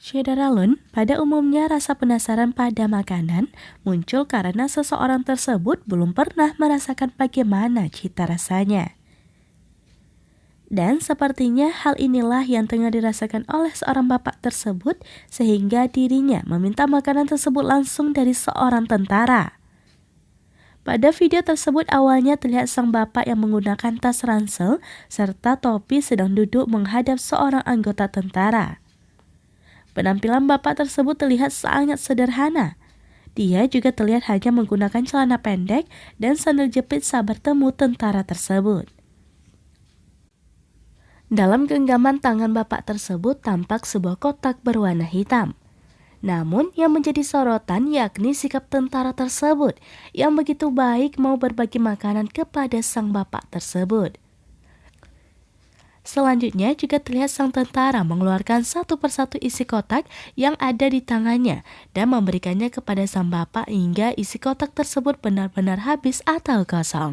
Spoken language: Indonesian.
Syederalun, pada umumnya rasa penasaran pada makanan muncul karena seseorang tersebut belum pernah merasakan bagaimana cita rasanya. Dan sepertinya hal inilah yang tengah dirasakan oleh seorang bapak tersebut sehingga dirinya meminta makanan tersebut langsung dari seorang tentara. Pada video tersebut awalnya terlihat sang bapak yang menggunakan tas ransel serta topi sedang duduk menghadap seorang anggota tentara. Penampilan bapak tersebut terlihat sangat sederhana. Dia juga terlihat hanya menggunakan celana pendek dan sandal jepit saat bertemu tentara tersebut. Dalam genggaman tangan bapak tersebut tampak sebuah kotak berwarna hitam. Namun yang menjadi sorotan yakni sikap tentara tersebut yang begitu baik mau berbagi makanan kepada sang bapak tersebut. Selanjutnya juga terlihat sang tentara mengeluarkan satu persatu isi kotak yang ada di tangannya dan memberikannya kepada sang bapak hingga isi kotak tersebut benar-benar habis atau kosong.